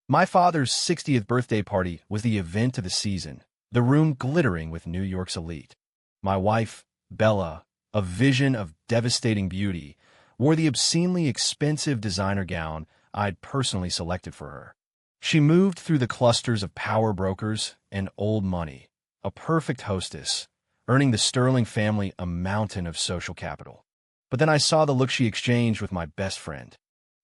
My father's 60th birthday party was the event of the season, the room glittering with New York's elite. My wife, Bella, a vision of devastating beauty, wore the obscenely expensive designer gown I'd personally selected for her. She moved through the clusters of power brokers and old money, a perfect hostess, earning the Sterling family a mountain of social capital. But then I saw the look she exchanged with my best friend.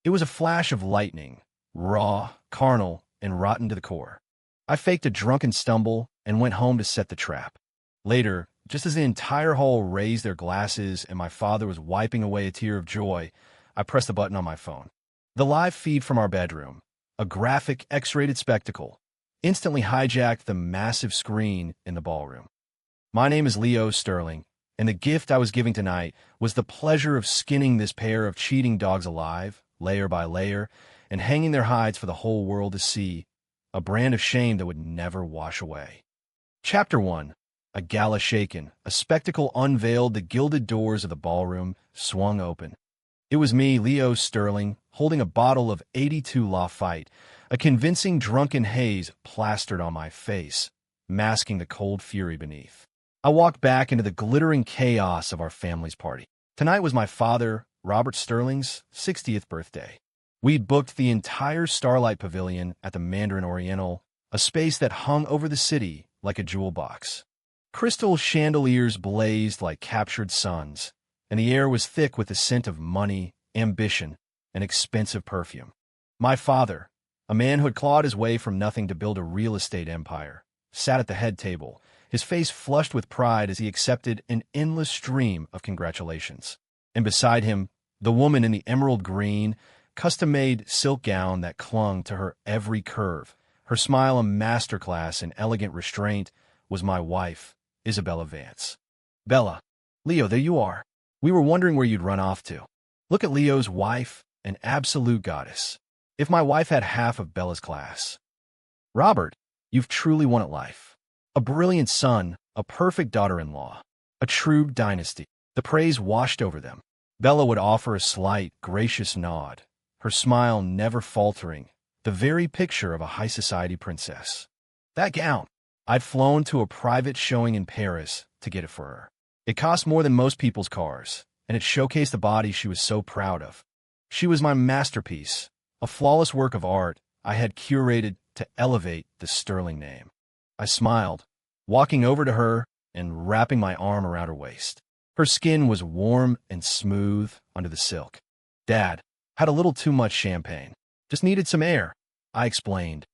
It was a flash of lightning, raw, carnal, and rotten to the core. I faked a drunken stumble and went home to set the trap. Later, just as the entire hall raised their glasses and my father was wiping away a tear of joy, I pressed the button on my phone. The live feed from our bedroom, a graphic X-rated spectacle, instantly hijacked the massive screen in the ballroom. My name is Leo Sterling, and the gift I was giving tonight was the pleasure of skinning this pair of cheating dogs alive, layer by layer, and hanging their hides for the whole world to see, a brand of shame that would never wash away. Chapter 1. A gala shaken, a spectacle unveiled, the gilded doors of the ballroom swung open. It was me, Leo Sterling, holding a bottle of 82 Lafite, a convincing drunken haze plastered on my face, masking the cold fury beneath. I walked back into the glittering chaos of our family's party. Tonight was my father, Robert Sterling's 60th birthday. We'd booked the entire Starlight Pavilion at the Mandarin Oriental, a space that hung over the city like a jewel box. Crystal chandeliers blazed like captured suns, and the air was thick with the scent of money, ambition, and expensive perfume. My father, a man who had clawed his way from nothing to build a real estate empire, sat at the head table, his face flushed with pride as he accepted an endless stream of congratulations. And beside him, the woman in the emerald green, custom-made silk gown that clung to her every curve, her smile a masterclass in elegant restraint, was my wife, Isabella Vance. Bella, Leo, there you are. We were wondering where you'd run off to. Look at Leo's wife, an absolute goddess. If my wife had half of Bella's class. Robert, you've truly won at life. A brilliant son, a perfect daughter-in-law, a true dynasty. The praise washed over them. Bella would offer a slight, gracious nod, her smile never faltering, the very picture of a high society princess. That gown. I'd flown to a private showing in Paris to get it for her. It cost more than most people's cars, and it showcased the body she was so proud of. She was my masterpiece, a flawless work of art I had curated to elevate the Sterling name. I smiled, walking over to her and wrapping my arm around her waist. Her skin was warm and smooth under the silk. Dad had a little too much champagne. Just needed some air, I explained.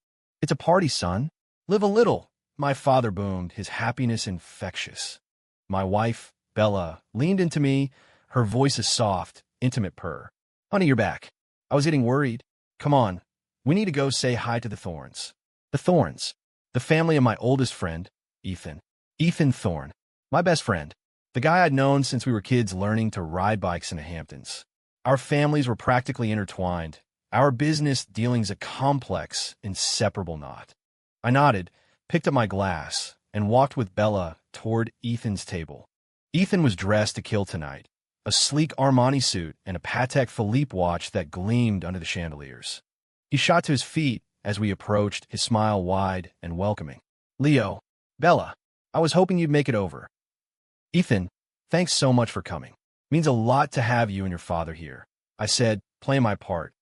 It's a party, son. Live a little, my father boomed, his happiness infectious. My wife, Bella, leaned into me, her voice a soft, intimate purr. Honey, you're back. I was getting worried. Come on, we need to go say hi to the Thorns. The Thorns, the family of my oldest friend, Ethan. Ethan Thorne, my best friend, the guy I'd known since we were kids learning to ride bikes in the Hamptons. Our families were practically intertwined, our business dealings a complex, inseparable knot. I nodded, picked up my glass, and walked with Bella toward Ethan's table. Ethan was dressed to kill tonight, a sleek Armani suit and a Patek Philippe watch that gleamed under the chandeliers. He shot to his feet as we approached, his smile wide and welcoming. Leo, Bella, I was hoping you'd make it over. Ethan, thanks so much for coming. Means a lot to have you and your father here, I said, playing my part.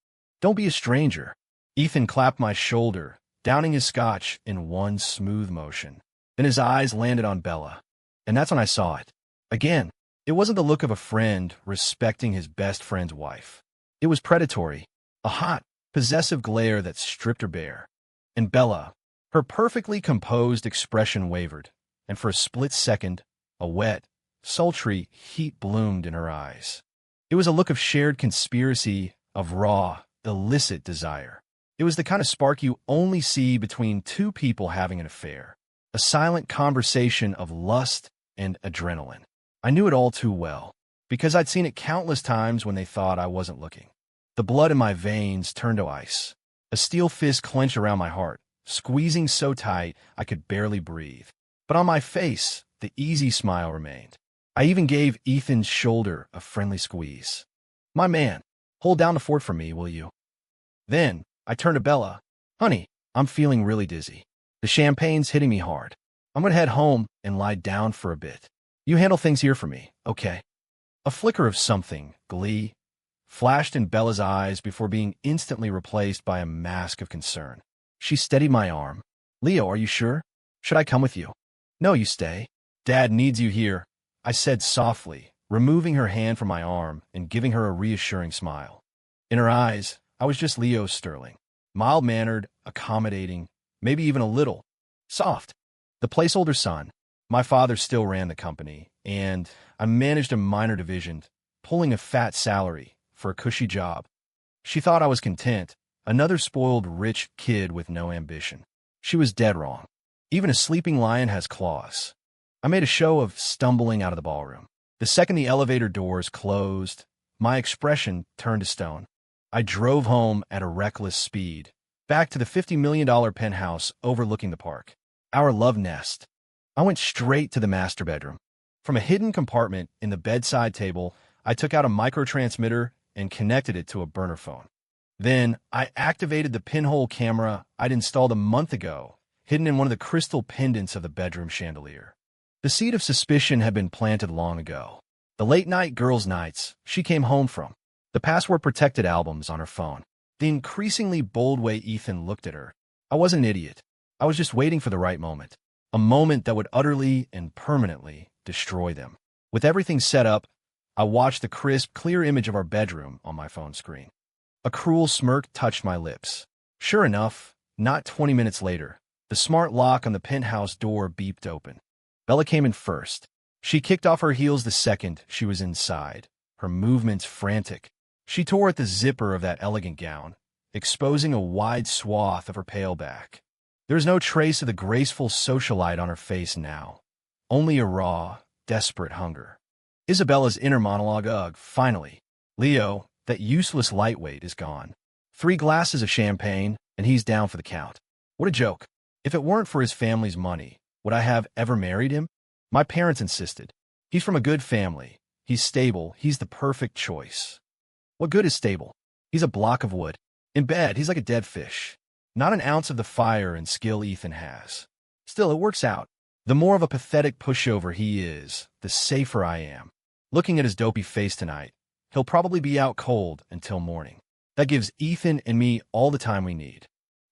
Don't be a stranger. Ethan clapped my shoulder, downing his scotch in one smooth motion. Then his eyes landed on Bella. And that's when I saw it. Again, it wasn't the look of a friend respecting his best friend's wife. It was predatory, a hot, possessive glare that stripped her bare. And Bella, her perfectly composed expression wavered, and for a split second, a wet, sultry heat bloomed in her eyes. It was a look of shared conspiracy, of raw, illicit desire. It was the kind of spark you only see between two people having an affair, a silent conversation of lust and adrenaline. I knew it all too well, because I'd seen it countless times when they thought I wasn't looking. The blood in my veins turned to ice. A steel fist clenched around my heart, squeezing so tight I could barely breathe. But on my face, the easy smile remained. I even gave Ethan's shoulder a friendly squeeze. My man, hold down the fort for me, will you? Then, I turned to Bella. Honey, I'm feeling really dizzy. The champagne's hitting me hard. I'm gonna head home and lie down for a bit. You handle things here for me, okay? A flicker of something, glee, flashed in Bella's eyes before being instantly replaced by a mask of concern. She steadied my arm. Leo, are you sure? Should I come with you? No, you stay. Dad needs you here, I said softly, removing her hand from my arm and giving her a reassuring smile. In her eyes, I was just Leo Sterling. Mild-mannered, accommodating, maybe even a little soft. The placeholder son. My father still ran the company, and I managed a minor division, pulling a fat salary for a cushy job. She thought I was content, another spoiled rich kid with no ambition. She was dead wrong. Even a sleeping lion has claws. I made a show of stumbling out of the ballroom. The second the elevator doors closed, my expression turned to stone. I drove home at a reckless speed, back to the $50 million penthouse overlooking the park. Our love nest. I went straight to the master bedroom. From a hidden compartment in the bedside table, I took out a microtransmitter and connected it to a burner phone. Then, I activated the pinhole camera I'd installed a month ago, hidden in one of the crystal pendants of the bedroom chandelier. The seed of suspicion had been planted long ago. The late-night girls' nights she came home from. The password-protected albums on her phone. The increasingly bold way Ethan looked at her. I wasn't an idiot. I was just waiting for the right moment. A moment that would utterly and permanently destroy them. With everything set up, I watched the crisp, clear image of our bedroom on my phone screen. A cruel smirk touched my lips. Sure enough, not 20 minutes later, the smart lock on the penthouse door beeped open. Bella came in first. She kicked off her heels the second she was inside, her movements frantic. She tore at the zipper of that elegant gown, exposing a wide swath of her pale back. There was no trace of the graceful socialite on her face now, only a raw, desperate hunger. Isabella's inner monologue, ugh, finally. Leo, that useless lightweight, is gone. 3 glasses of champagne, and he's down for the count. What a joke. If it weren't for his family's money, would I have ever married him? My parents insisted. He's from a good family. He's stable. He's the perfect choice. What good is stable? He's a block of wood. In bed, he's like a dead fish. Not an ounce of the fire and skill Ethan has. Still, it works out. The more of a pathetic pushover he is, the safer I am. Looking at his dopey face tonight, he'll probably be out cold until morning. That gives Ethan and me all the time we need.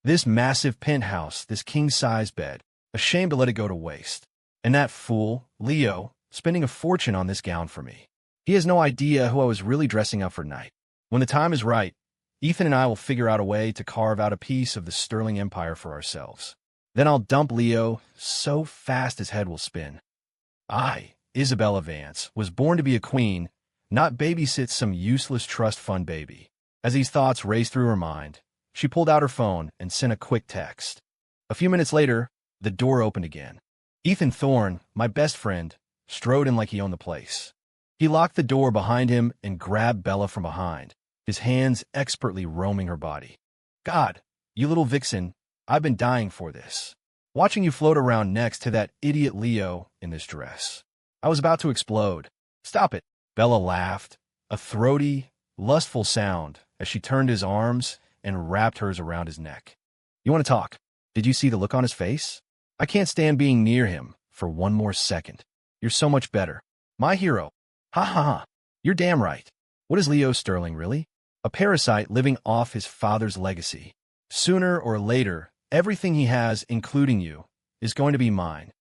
This massive penthouse, this king-size bed, ashamed to let it go to waste. And that fool, Leo, spending a fortune on this gown for me. He has no idea who I was really dressing up for tonight. When the time is right, Ethan and I will figure out a way to carve out a piece of the Sterling Empire for ourselves. Then I'll dump Leo so fast his head will spin. I, Isabella Vance, was born to be a queen, not babysit some useless trust fund baby. As these thoughts raced through her mind, she pulled out her phone and sent a quick text. A few minutes later, the door opened again. Ethan Thorne, my best friend, strode in like he owned the place. He locked the door behind him and grabbed Bella from behind, his hands expertly roaming her body. God, you little vixen, I've been dying for this. Watching you float around next to that idiot Leo in this dress. I was about to explode. Stop it. Bella laughed, a throaty, lustful sound as she turned his arms and wrapped hers around his neck. You want to talk? Did you see the look on his face? I can't stand being near him for one more second. You're so much better. My hero. Ha ha ha. You're damn right. What is Leo Sterling, really? A parasite living off his father's legacy. Sooner or later, everything he has, including you, is going to be mine.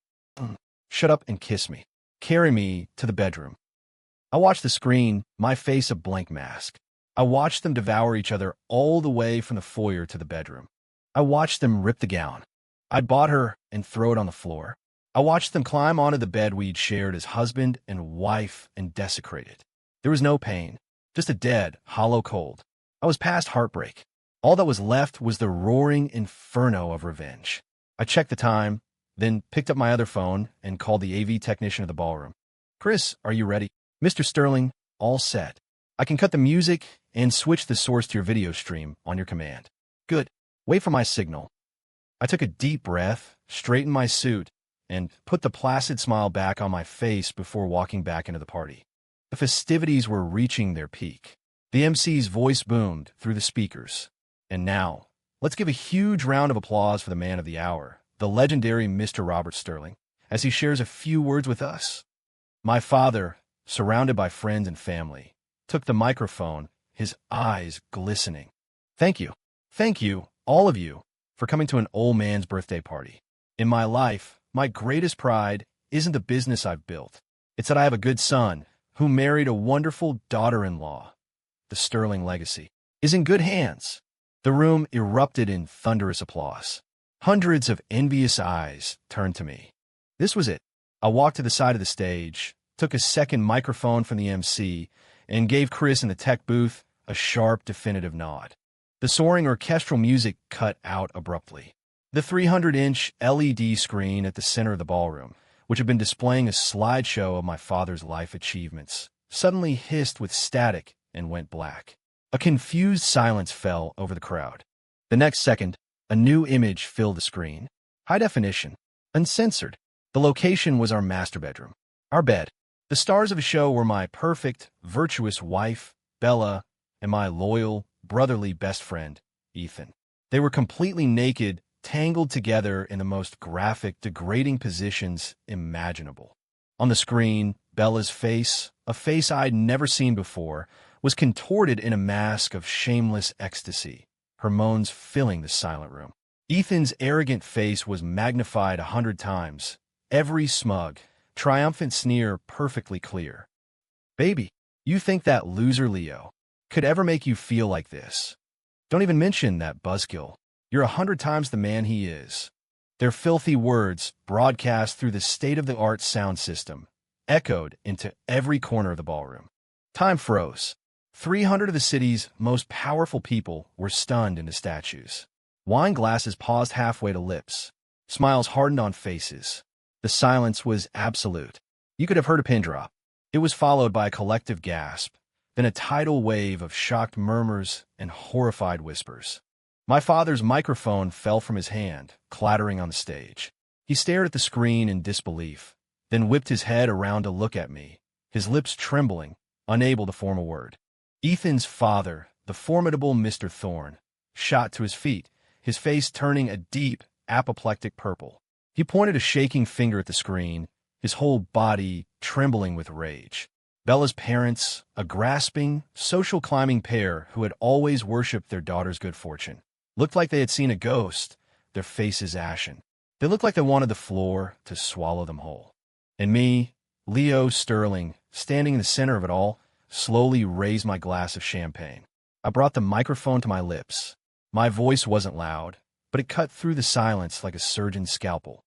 Shut up and kiss me. Carry me to the bedroom. I watched the screen, my face a blank mask. I watched them devour each other all the way from the foyer to the bedroom. I watched them rip the gown I'd bought her and throw it on the floor. I watched them climb onto the bed we'd shared as husband and wife and desecrate it. There was no pain, just a dead, hollow cold. I was past heartbreak. All that was left was the roaring inferno of revenge. I checked the time, then picked up my other phone and called the AV technician of the ballroom. Chris, are you ready? Mr. Sterling, all set. I can cut the music and switch the source to your video stream on your command. Good. Wait for my signal. I took a deep breath, straightened my suit, and put the placid smile back on my face before walking back into the party. The festivities were reaching their peak. The MC's voice boomed through the speakers. And now, Let's give a huge round of applause for the man of the hour, the legendary Mr. Robert Sterling, as he shares a few words with us. My father, surrounded by friends and family, took the microphone, his eyes glistening. Thank you, all of you, for coming to an old man's birthday party. In my life, my greatest pride isn't the business I've built. It's that I have a good son who married a wonderful daughter-in-law. The Sterling legacy is in good hands. The room erupted in thunderous applause. Hundreds of envious eyes turned to me. This was it. I walked to the side of the stage, took a second microphone from the MC, and gave Chris in the tech booth a sharp, definitive nod. The soaring orchestral music cut out abruptly. The 300-inch LED screen at the center of the ballroom, which had been displaying a slideshow of my father's life achievements, suddenly hissed with static and went black. A confused silence fell over the crowd. The next second, a new image filled the screen. High definition, uncensored. The location was our master bedroom. Our bed. The stars of the show were my perfect, virtuous wife, Bella, and my loyal, brotherly best friend, Ethan. They were completely naked, tangled together in the most graphic, degrading positions imaginable. On the screen, Bella's face, a face I'd never seen before, was contorted in a mask of shameless ecstasy, her moans filling the silent room. Ethan's arrogant face was magnified 100 times, every smug, triumphant sneer perfectly clear. Baby, you think that loser Leo could ever make you feel like this? Don't even mention that buzzkill. You're 100 times the man he is. Their filthy words, broadcast through the state-of-the-art sound system, echoed into every corner of the ballroom. Time froze. 300 of the city's most powerful people were stunned into statues. Wine glasses paused halfway to lips. Smiles hardened on faces. The silence was absolute. You could have heard a pin drop. It was followed by a collective gasp, then a tidal wave of shocked murmurs and horrified whispers. My father's microphone fell from his hand, clattering on the stage. He stared at the screen in disbelief, then whipped his head around to look at me, his lips trembling, unable to form a word. Ethan's father, the formidable Mr. Thorne, shot to his feet, his face turning a deep, apoplectic purple. He pointed a shaking finger at the screen, his whole body trembling with rage. Bella's parents, a grasping, social-climbing pair who had always worshipped their daughter's good fortune, looked like they had seen a ghost, their faces ashen. They looked like they wanted the floor to swallow them whole. And me, Leo Sterling, standing in the center of it all, slowly raised my glass of champagne. I brought the microphone to my lips. My voice wasn't loud, but it cut through the silence like a surgeon's scalpel.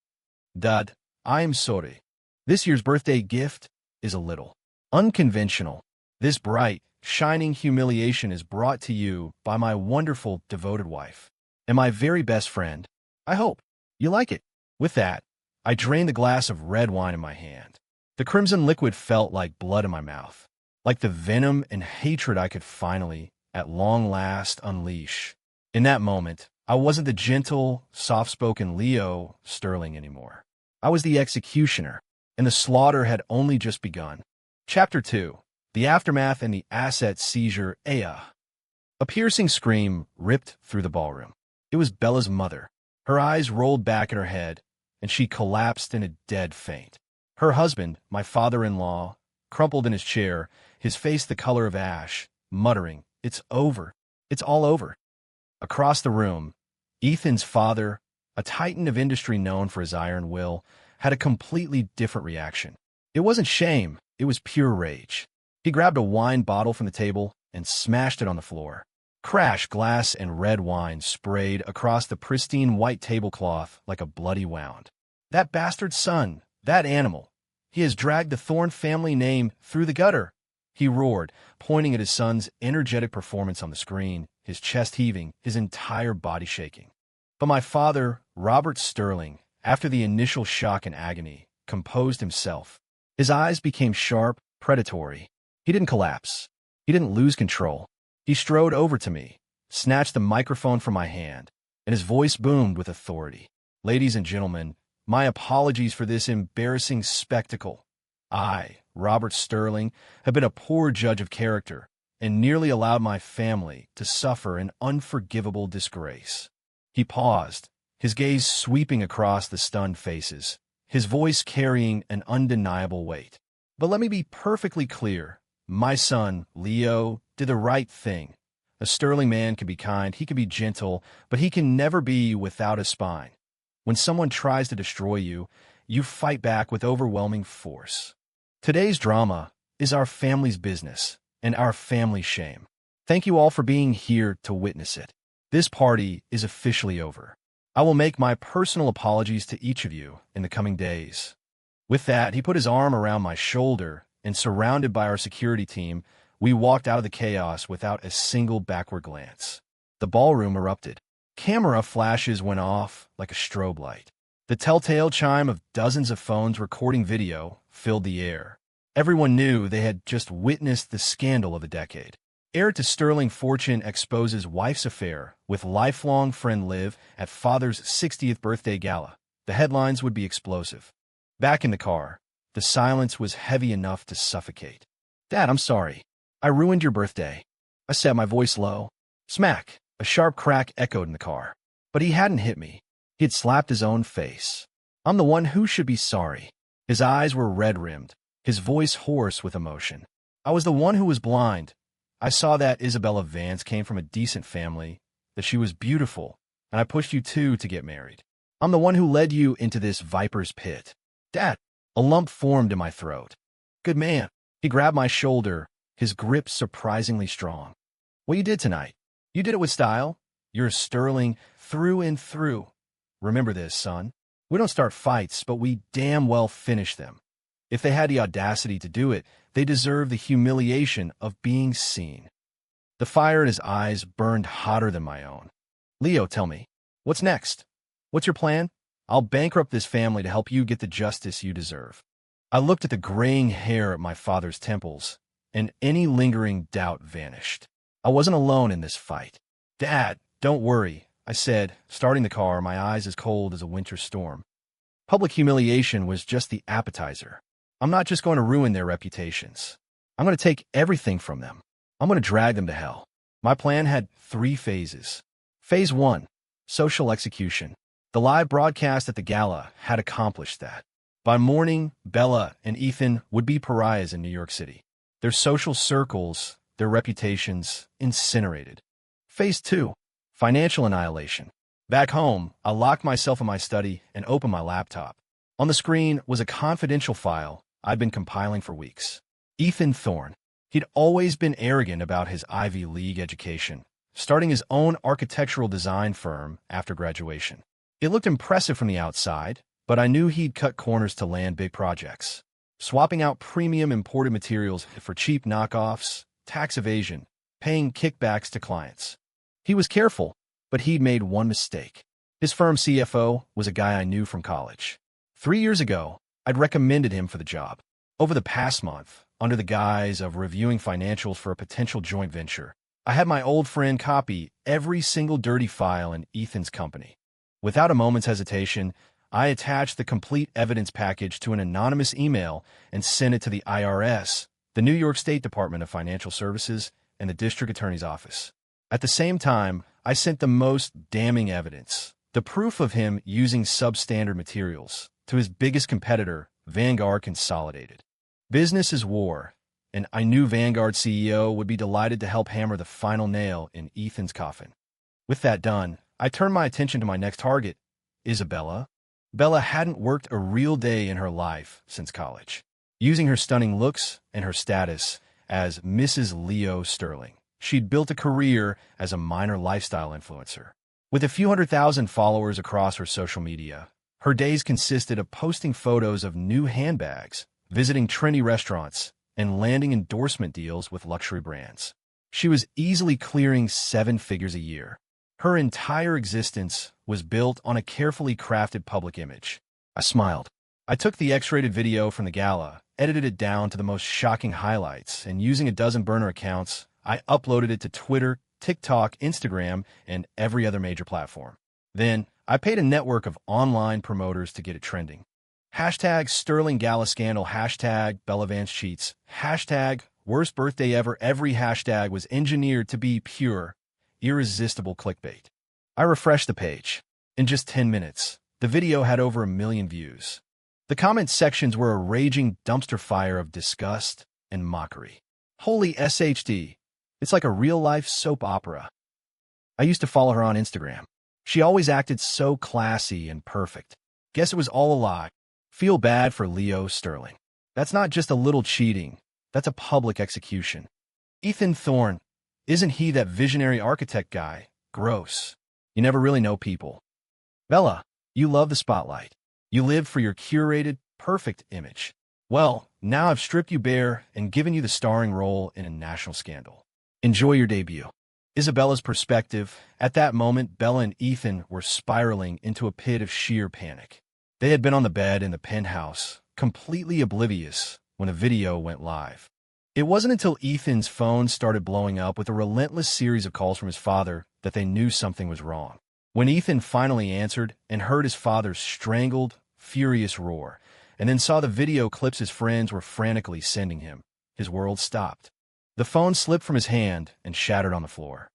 Dad, I am sorry. This year's birthday gift is a little unconventional. This bright, shining humiliation is brought to you by my wonderful, devoted wife and my very best friend. I hope you like it. With that, I drained the glass of red wine in my hand. The crimson liquid felt like blood in my mouth, like the venom and hatred I could finally, at long last, unleash. In that moment, I wasn't the gentle, soft-spoken Leo Sterling anymore. I was the executioner, and the slaughter had only just begun. Chapter 2. The Aftermath and the Asset Seizure. A piercing scream ripped through the ballroom. It was Bella's mother. Her eyes rolled back in her head, and she collapsed in a dead faint. Her husband, my father-in-law, crumpled in his chair, his face the color of ash, muttering, "It's over. It's all over." Across the room, Ethan's father, a titan of industry known for his iron will, had a completely different reaction. It wasn't shame, it was pure rage. He grabbed a wine bottle from the table and smashed it on the floor. Crash, glass, and red wine sprayed across the pristine white tablecloth like a bloody wound. That bastard son, that animal, he has dragged the Thorne family name through the gutter, he roared, pointing at his son's energetic performance on the screen, his chest heaving, his entire body shaking. But my father, Robert Sterling, after the initial shock and agony, composed himself. His eyes became sharp, predatory. He didn't collapse. He didn't lose control. He strode over to me, snatched the microphone from my hand, and his voice boomed with authority. "Ladies and gentlemen, my apologies for this embarrassing spectacle. I, Robert Sterling, have been a poor judge of character and nearly allowed my family to suffer an unforgivable disgrace. He paused, his gaze sweeping across the stunned faces, his voice carrying an undeniable weight. But let me be perfectly clear. My son, Leo, did the right thing. A sterling man can be kind, he can be gentle, but he can never be without a spine. When someone tries to destroy you, you fight back with overwhelming force. Today's drama is our family's business and our family's shame. Thank you all for being here to witness it. This party is officially over. I will make my personal apologies to each of you in the coming days. With that, he put his arm around my shoulder, and surrounded by our security team, we walked out of the chaos without a single backward glance. The ballroom erupted. Camera flashes went off like a strobe light. The telltale chime of dozens of phones recording video filled the air. Everyone knew they had just witnessed the scandal of the decade. Heir to sterling fortune exposes wife's affair with lifelong friend Liv at father's 60th birthday gala. The headlines would be explosive. Back in the car, the silence was heavy enough to suffocate. "Dad, I'm sorry. I ruined your birthday," I said, my voice low. Smack! A sharp crack echoed in the car. But he hadn't hit me. He had slapped his own face. "I'm the one who should be sorry." His eyes were red-rimmed, his voice hoarse with emotion. "I was the one who was blind. I saw that Isabella Vance came from a decent family, that she was beautiful, and I pushed you two to get married. I'm the one who led you into this viper's pit." "Dad!" A lump formed in my throat. "Good man." He grabbed my shoulder, his grip surprisingly strong. "What you did tonight, you did it with style. You're a sterling through and through. Remember this, son. We don't start fights, but we damn well finish them. If they had the audacity to do it, they deserve the humiliation of being seen." The fire in his eyes burned hotter than my own. "Leo, tell me, what's next? What's your plan? I'll bankrupt this family to help you get the justice you deserve." I looked at the graying hair at my father's temples, and any lingering doubt vanished. I wasn't alone in this fight. "Dad, don't worry," I said, starting the car, my eyes as cold as a winter storm. Public humiliation was just the appetizer. I'm not just going to ruin their reputations. I'm going to take everything from them. I'm going to drag them to hell. My plan had 3 phases. Phase 1, social execution. The live broadcast at the gala had accomplished that. By morning, Bella and Ethan would be pariahs in New York City. Their social circles, their reputations, incinerated. Phase 2, financial annihilation. Back home, I locked myself in my study and opened my laptop. On the screen was a confidential file I'd been compiling for weeks. Ethan Thorne. He'd always been arrogant about his Ivy League education, starting his own architectural design firm after graduation. It looked impressive from the outside, but I knew he'd cut corners to land big projects, swapping out premium imported materials for cheap knockoffs, tax evasion, paying kickbacks to clients. He was careful, but he'd made one mistake. His firm's CFO was a guy I knew from college. 3 years ago, I'd recommended him for the job. Over the past month, under the guise of reviewing financials for a potential joint venture, I had my old friend copy every single dirty file in Ethan's company. Without a moment's hesitation, I attached the complete evidence package to an anonymous email and sent it to the IRS, the New York State Department of Financial Services, and the District Attorney's Office. At the same time, I sent the most damning evidence, the proof of him using substandard materials, to his biggest competitor, Vanguard Consolidated. Business is war, and I knew Vanguard CEO would be delighted to help hammer the final nail in Ethan's coffin. With that done, I turned my attention to my next target, Isabella. Bella hadn't worked a real day in her life since college. Using her stunning looks and her status as Mrs. Leo Sterling, she'd built a career as a minor lifestyle influencer. With a few 100,000 followers across her social media, her days consisted of posting photos of new handbags, visiting trendy restaurants, and landing endorsement deals with luxury brands. She was easily clearing 7 figures a year. Her entire existence was built on a carefully crafted public image. I smiled. I took the X-rated video from the gala, edited it down to the most shocking highlights, and using a dozen burner accounts, I uploaded it to Twitter, TikTok, Instagram, and every other major platform. Then, I paid a network of online promoters to get it trending. Hashtag Sterling Gala Scandal, hashtag Bella Vance Cheats, hashtag Worst Birthday Ever. Every hashtag was engineered to be pure, irresistible clickbait. I refreshed the page. In just 10 minutes, the video had over 1 million views. The comment sections were a raging dumpster fire of disgust and mockery. Holy SHD, it's like a real-life soap opera. I used to follow her on Instagram. She always acted so classy and perfect. Guess it was all a lie. Feel bad for Leo Sterling. That's not just a little cheating. That's a public execution. Ethan Thorne, isn't he that visionary architect guy? Gross. You never really know people. Bella, you love the spotlight. You live for your curated, perfect image. Well, now I've stripped you bare and given you the starring role in a national scandal. Enjoy your debut. Isabella's perspective. At that moment, Bella and Ethan were spiraling into a pit of sheer panic. They had been on the bed in the penthouse, completely oblivious, when a video went live. It wasn't until Ethan's phone started blowing up with a relentless series of calls from his father that they knew something was wrong. When Ethan finally answered and heard his father's strangled, furious roar, and then saw the video clips his friends were frantically sending him, his world stopped. The phone slipped from his hand and shattered on the floor.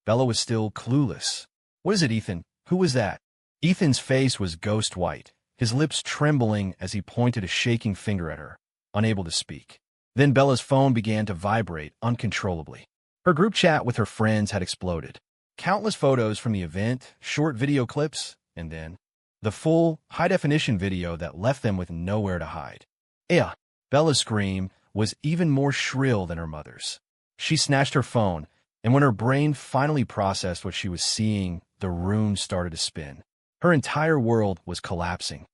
Bella was still clueless. "What is it, Ethan? Who was that?" Ethan's face was ghost white, his lips trembling as he pointed a shaking finger at her, unable to speak. Then Bella's phone began to vibrate uncontrollably. Her group chat with her friends had exploded. Countless photos from the event, short video clips, and then the full, high-definition video that left them with nowhere to hide. "Ea!" Bella's scream was even more shrill than her mother's. She snatched her phone, and when her brain finally processed what she was seeing, the room started to spin. Her entire world was collapsing.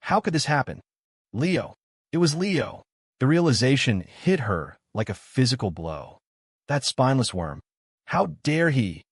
How could this happen? Leo. It was Leo. The realization hit her like a physical blow. That spineless worm. How dare he?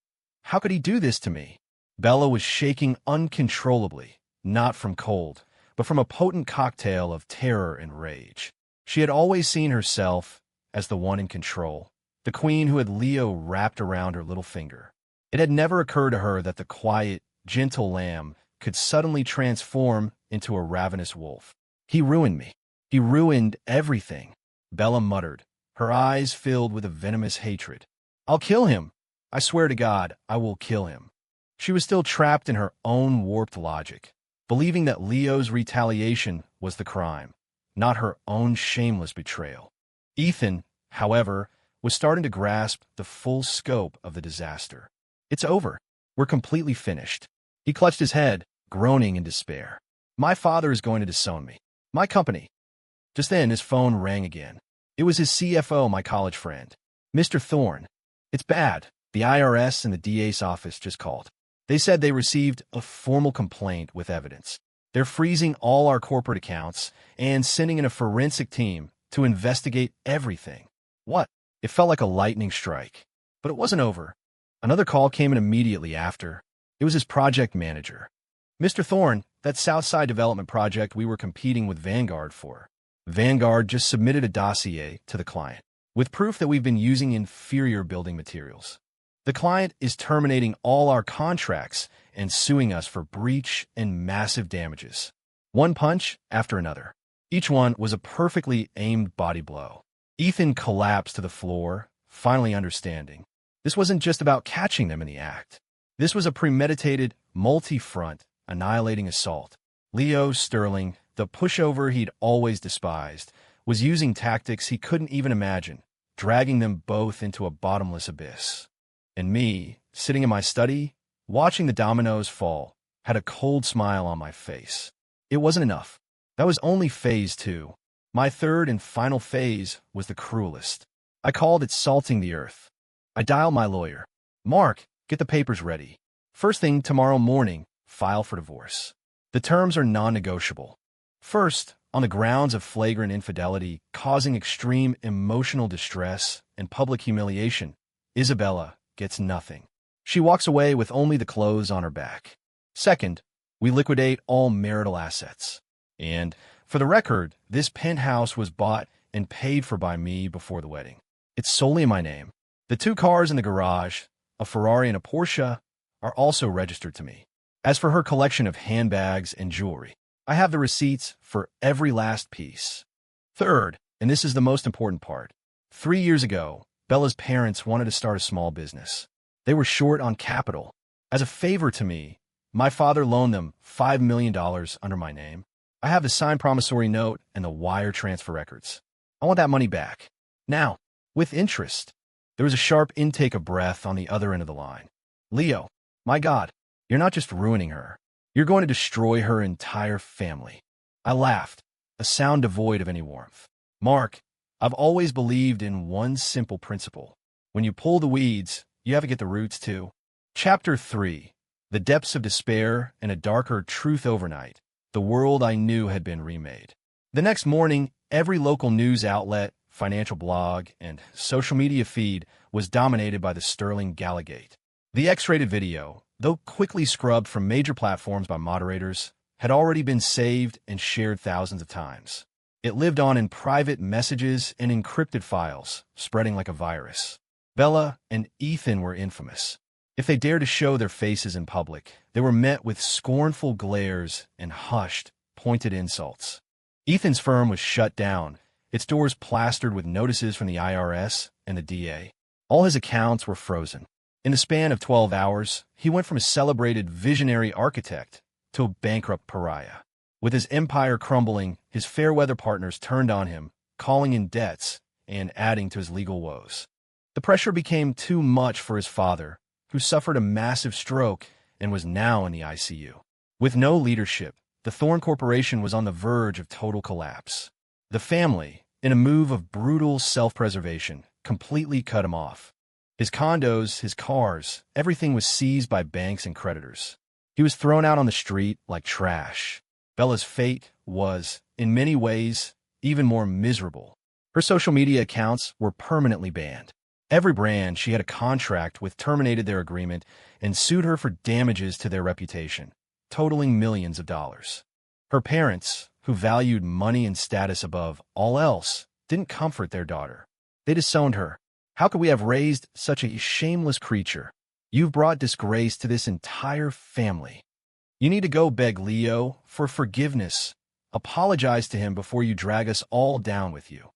How could he do this to me? Bella was shaking uncontrollably, not from cold, but from a potent cocktail of terror and rage. She had always seen herself as the one in control, the queen who had Leo wrapped around her little finger. It had never occurred to her that the quiet, gentle lamb could suddenly transform into a ravenous wolf. He ruined me. He ruined everything, Bella muttered, her eyes filled with a venomous hatred. "I'll kill him. I swear to God, I will kill him." She was still trapped in her own warped logic, believing that Leo's retaliation was the crime, not her own shameless betrayal. Ethan, however, was starting to grasp the full scope of the disaster. "It's over. We're completely finished." He clutched his head, groaning in despair. "My father is going to disown me. My company." Just then, his phone rang again. It was his CFO, my college friend. "Mr. Thorne, it's bad. The IRS and the DA's office just called. They said they received a formal complaint with evidence. They're freezing all our corporate accounts and sending in a forensic team to investigate everything." What? It felt like a lightning strike. But it wasn't over. Another call came in immediately after. It was his project manager. "Mr. Thorne, that Southside development project we were competing with Vanguard for. Vanguard just submitted a dossier to the client with proof that we've been using inferior building materials. The client is terminating all our contracts and suing us for breach and massive damages." One punch after another. Each one was a perfectly aimed body blow. Ethan collapsed to the floor, finally understanding. This wasn't just about catching them in the act. This was a premeditated, multi-front, annihilating assault. Leo Sterling, the pushover he'd always despised, was using tactics he couldn't even imagine, dragging them both into a bottomless abyss. And me, sitting in my study, watching the dominoes fall, had a cold smile on my face. It wasn't enough. That was only phase 2. My third and final phase was the cruelest. I called it salting the earth. I dialed my lawyer. "Mark, get the papers ready. First thing tomorrow morning, file for divorce. The terms are non-negotiable. First, on the grounds of flagrant infidelity, causing extreme emotional distress and public humiliation, Isabella gets nothing. She walks away with only the clothes on her back. Second, we liquidate all marital assets. And, for the record, this penthouse was bought and paid for by me before the wedding. It's solely in my name. The 2 cars in the garage, a Ferrari and a Porsche, are also registered to me. As for her collection of handbags and jewelry, I have the receipts for every last piece. Third, and this is the most important part, 3 years ago, Bella's parents wanted to start a small business. They were short on capital. As a favor to me, my father loaned them $5 million under my name. I have the signed promissory note and the wire transfer records. I want that money back. Now, with interest. There was a sharp intake of breath on the other end of the line. Leo, my God, you're not just ruining her. You're going to destroy her entire family. I laughed, a sound devoid of any warmth. Mark, I've always believed in one simple principle. When you pull the weeds, you have to get the roots too. Chapter 3. The depths of despair and a darker truth overnight. The world I knew had been remade. The next morning, every local news outlet, financial blog, and social media feed was dominated by the sterling Gallagate. The X-rated video, though quickly scrubbed from major platforms by moderators, had already been saved and shared thousands of times. It lived on in private messages and encrypted files, spreading like a virus. Bella and Ethan were infamous. If they dared to show their faces in public, they were met with scornful glares and hushed, pointed insults. Ethan's firm was shut down, its doors plastered with notices from the IRS and the DA. All his accounts were frozen. In the span of 12 hours, he went from a celebrated visionary architect to a bankrupt pariah. With his empire crumbling, his fair-weather partners turned on him, calling in debts and adding to his legal woes. The pressure became too much for his father, who suffered a massive stroke and was now in the ICU. With no leadership, the Thorn Corporation was on the verge of total collapse. The family, in a move of brutal self-preservation, completely cut him off. His condos, his cars, everything was seized by banks and creditors. He was thrown out on the street like trash. Bella's fate was, in many ways, even more miserable. Her social media accounts were permanently banned. Every brand she had a contract with terminated their agreement and sued her for damages to their reputation, totaling millions of dollars. Her parents, who valued money and status above all else, didn't comfort their daughter. They disowned her. How could we have raised such a shameless creature? You've brought disgrace to this entire family. You need to go beg Leo for forgiveness. Apologize to him before you drag us all down with you.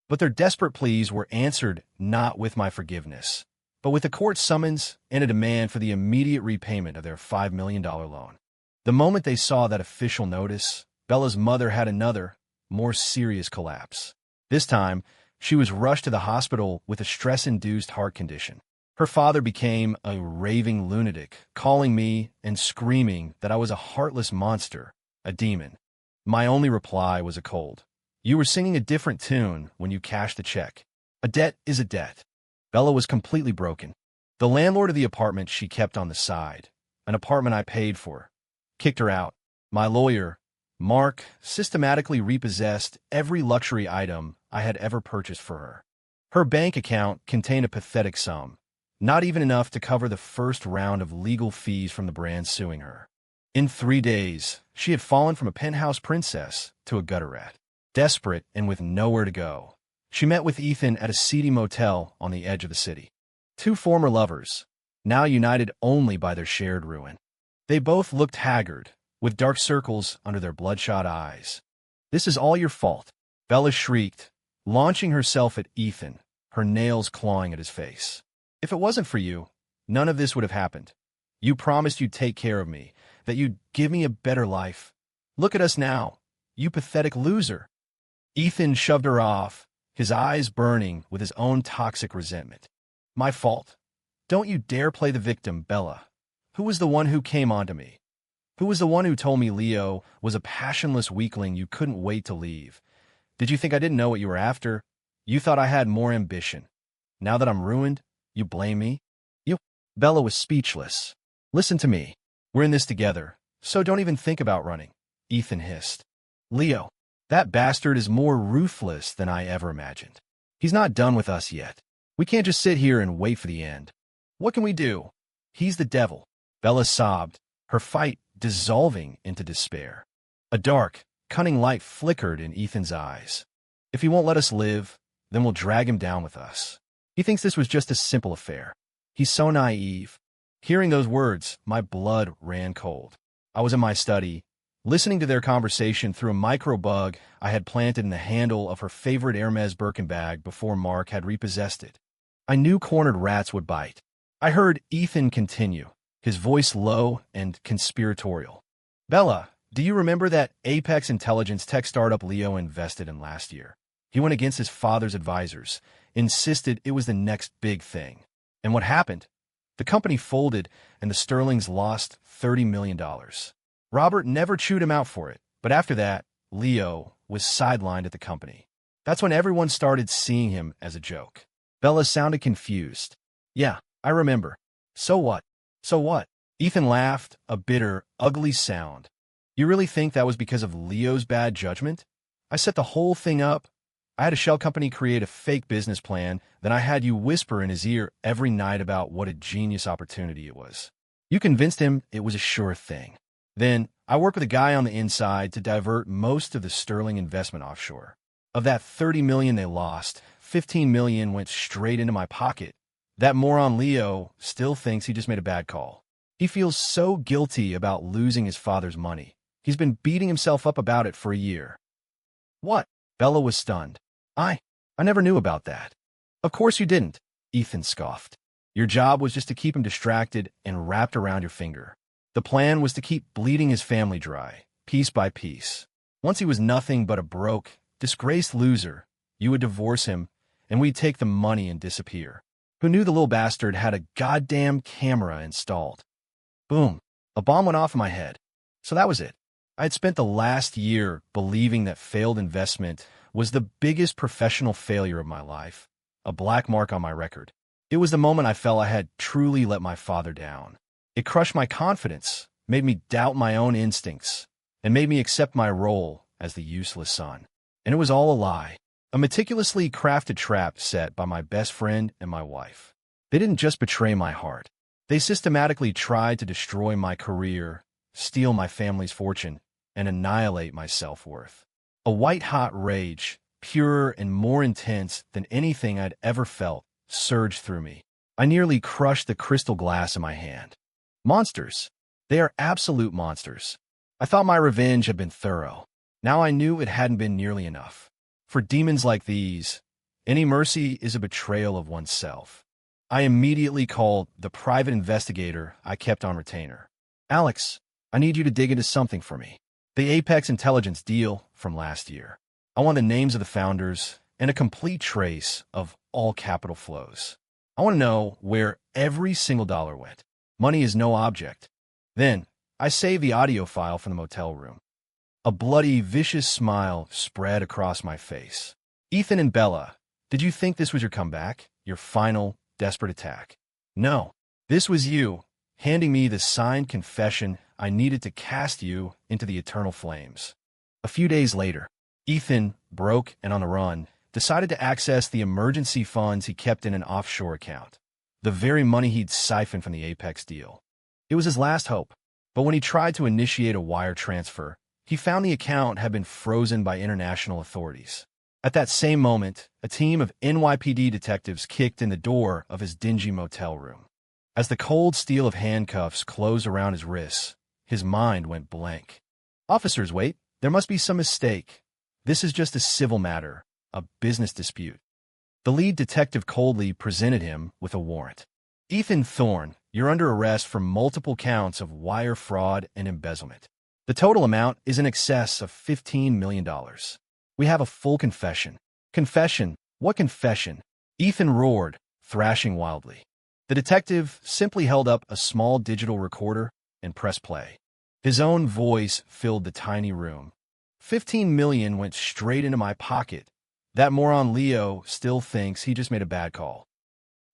But their desperate pleas were answered not with my forgiveness, but with a court summons and a demand for the immediate repayment of their $5 million loan. The moment they saw that official notice, Bella's mother had another, more serious collapse. This time, she was rushed to the hospital with a stress-induced heart condition. Her father became a raving lunatic, calling me and screaming that I was a heartless monster, a demon. My only reply was a cold. You were singing a different tune when you cashed the check. A debt is a debt. Bella was completely broken. The landlord of the apartment she kept on the side, an apartment I paid for, kicked her out. My lawyer, Mark, systematically repossessed every luxury item I had ever purchased for her. Her bank account contained a pathetic sum, not even enough to cover the first round of legal fees from the brand suing her. In 3 days, she had fallen from a penthouse princess to a gutter rat. Desperate and with nowhere to go, she met with Ethan at a seedy motel on the edge of the city. Two former lovers, now united only by their shared ruin. They both looked haggard, with dark circles under their bloodshot eyes. "This is all your fault," Bella shrieked, launching herself at Ethan, her nails clawing at his face. "If it wasn't for you, none of this would have happened. You promised you'd take care of me, that you'd give me a better life. Look at us now, you pathetic loser." Ethan shoved her off, his eyes burning with his own toxic resentment. "My fault. Don't you dare play the victim, Bella. Who was the one who came onto me? Who was the one who told me Leo was a passionless weakling you couldn't wait to leave? Did you think I didn't know what you were after? You thought I had more ambition. Now that I'm ruined, you blame me? You—" Bella was speechless. "Listen to me. We're in this together, so don't even think about running," Ethan hissed. "Leo, that bastard is more ruthless than I ever imagined. He's not done with us yet. We can't just sit here and wait for the end. What can we do? He's the devil." Bella sobbed, her fight dissolving into despair. A dark, cunning light flickered in Ethan's eyes. "If he won't let us live, then we'll drag him down with us. He thinks this was just a simple affair. He's so naive." Hearing those words, my blood ran cold. I was in my study, listening to their conversation through a micro-bug I had planted in the handle of her favorite Hermes Birkin bag before Mark had repossessed it. I knew cornered rats would bite. I heard Ethan continue. his voice low and conspiratorial. "Bella, do you remember that Apex Intelligence tech startup Leo invested in last year? He went against his father's advisors, insisted it was the next big thing. And what happened? The company folded, and the Sterlings lost $30 million. Robert never chewed him out for it, but after that, Leo was sidelined at the company. That's when everyone started seeing him as a joke." Bella sounded confused. "Yeah, I remember. So what? So what?" Ethan laughed, a bitter, ugly sound. "You really think that was because of Leo's bad judgment? I set the whole thing up. I had a shell company create a fake business plan, then I had you whisper in his ear every night about what a genius opportunity it was. You convinced him it was a sure thing. Then I worked with a guy on the inside to divert most of the Sterling investment offshore. Of that $30 million they lost, $15 million went straight into my pocket. That moron Leo still thinks he just made a bad call. He feels so guilty about losing his father's money. He's been beating himself up about it for a year." "What?" Bella was stunned. I never knew about that." "Of course you didn't," Ethan scoffed. "Your job was just to keep him distracted and wrapped around your finger. The plan was to keep bleeding his family dry, piece by piece. Once he was nothing but a broke, disgraced loser, you would divorce him, and we'd take the money and disappear. Who knew the little bastard had a goddamn camera installed?" Boom. A bomb went off in my head. So that was it. I had spent the last year believing that failed investment was the biggest professional failure of my life, a black mark on my record. It was the moment I felt I had truly let my father down. It crushed my confidence, made me doubt my own instincts, and made me accept my role as the useless son. And it was all a lie, a meticulously crafted trap set by my best friend and my wife. They didn't just betray my heart. They systematically tried to destroy my career, steal my family's fortune, and annihilate my self-worth. A white-hot rage, purer and more intense than anything I'd ever felt, surged through me. I nearly crushed the crystal glass in my hand. Monsters. They are absolute monsters. I thought my revenge had been thorough. Now I knew it hadn't been nearly enough. For demons like these, any mercy is a betrayal of oneself. I immediately called the private investigator I kept on retainer. "Alex, I need you to dig into something for me. The Apex Intelligence deal from last year. I want the names of the founders and a complete trace of all capital flows. I want to know where every single dollar went. Money is no object." Then I saved the audio file from the motel room. A bloody, vicious smile spread across my face. "Ethan and Bella, did you think this was your comeback? Your final, desperate attack? No. This was you, handing me the signed confession I needed to cast you into the eternal flames." A few days later, Ethan, broke and on the run, decided to access the emergency funds he kept in an offshore account, the very money he'd siphoned from the Apex deal. It was his last hope, but when he tried to initiate a wire transfer, he found the account had been frozen by international authorities. At that same moment, a team of NYPD detectives kicked in the door of his dingy motel room. As the cold steel of handcuffs closed around his wrists, his mind went blank. "Officers, wait. There must be some mistake. This is just a civil matter, a business dispute." The lead detective coldly presented him with a warrant. "Ethan Thorne, you're under arrest for multiple counts of wire fraud and embezzlement. The total amount is in excess of $15 million. We have a full confession." "Confession? What confession?" Ethan roared, thrashing wildly. The detective simply held up a small digital recorder and pressed play. His own voice filled the tiny room. $15 million went straight into my pocket. That moron Leo still thinks he just made a bad call."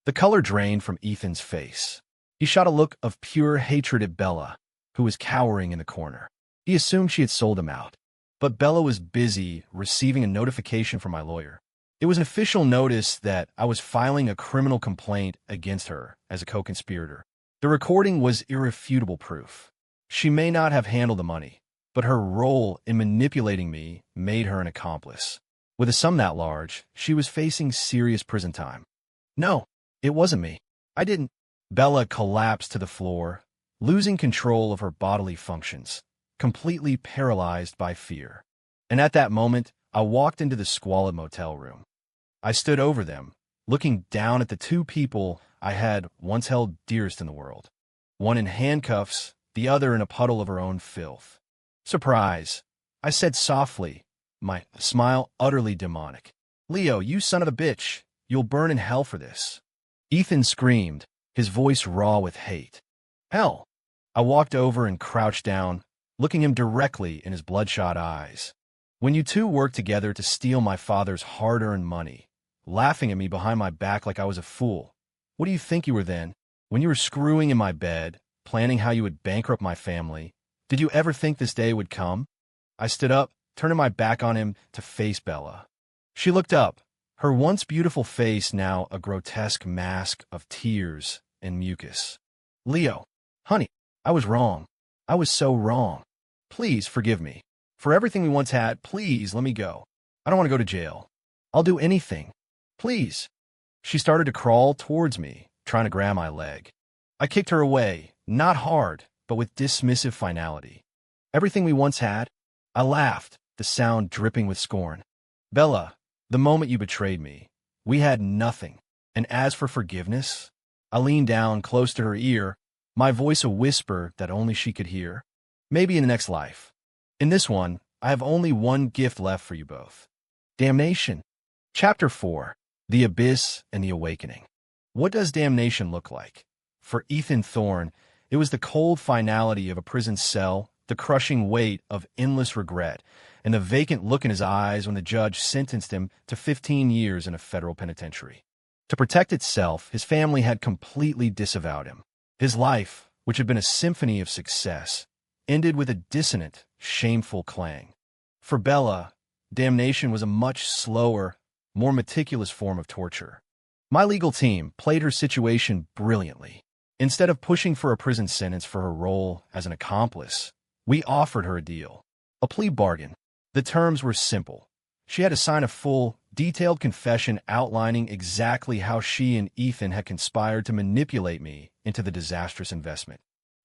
The color drained from Ethan's face. He shot a look of pure hatred at Bella, who was cowering in the corner. He assumed she had sold him out. But Bella was busy receiving a notification from my lawyer. It was an official notice that I was filing a criminal complaint against her as a co-conspirator. The recording was irrefutable proof. She may not have handled the money, but her role in manipulating me made her an accomplice. With a sum that large, she was facing serious prison time. "No, it wasn't me. I didn't." Bella collapsed to the floor, losing control of her bodily functions, completely paralyzed by fear. And at that moment, I walked into the squalid motel room. I stood over them, looking down at the two people I had once held dearest in the world. one in handcuffs, the other in a puddle of her own filth. "Surprise," I said softly, my smile utterly demonic. "Leo, you son of a bitch, you'll burn in hell for this." Ethan screamed, his voice raw with hate. "Hell." I walked over and crouched down, looking him directly in his bloodshot eyes. "When you two worked together to steal my father's hard-earned money, laughing at me behind my back like I was a fool, what do you think you were then? When you were screwing in my bed, planning how you would bankrupt my family, did you ever think this day would come?" I stood up, turning my back on him to face Bella. She looked up, her once beautiful face now a grotesque mask of tears and mucus. "Leo, honey, I was wrong. I was so wrong. Please forgive me. For everything we once had, please let me go. I don't want to go to jail. I'll do anything. Please." She started to crawl towards me, trying to grab my leg. I kicked her away, not hard, but with dismissive finality. "Everything we once had?" I laughed, the sound dripping with scorn. "Bella, the moment you betrayed me, we had nothing. And as for forgiveness," I leaned down close to her ear, my voice a whisper that only she could hear. "Maybe in the next life. In this one, I have only one gift left for you both. Damnation." Chapter 4. The Abyss and the Awakening. What does damnation look like? For Ethan Thorne, it was the cold finality of a prison cell, the crushing weight of endless regret, and the vacant look in his eyes when the judge sentenced him to 15 years in a federal penitentiary. To protect itself, his family had completely disavowed him. His life, which had been a symphony of success, ended with a dissonant, shameful clang. For Bella, damnation was a much slower, more meticulous form of torture. My legal team played her situation brilliantly. Instead of pushing for a prison sentence for her role as an accomplice, we offered her a deal, a plea bargain. The terms were simple. She had to sign a full, detailed confession outlining exactly how she and Ethan had conspired to manipulate me into the disastrous investment.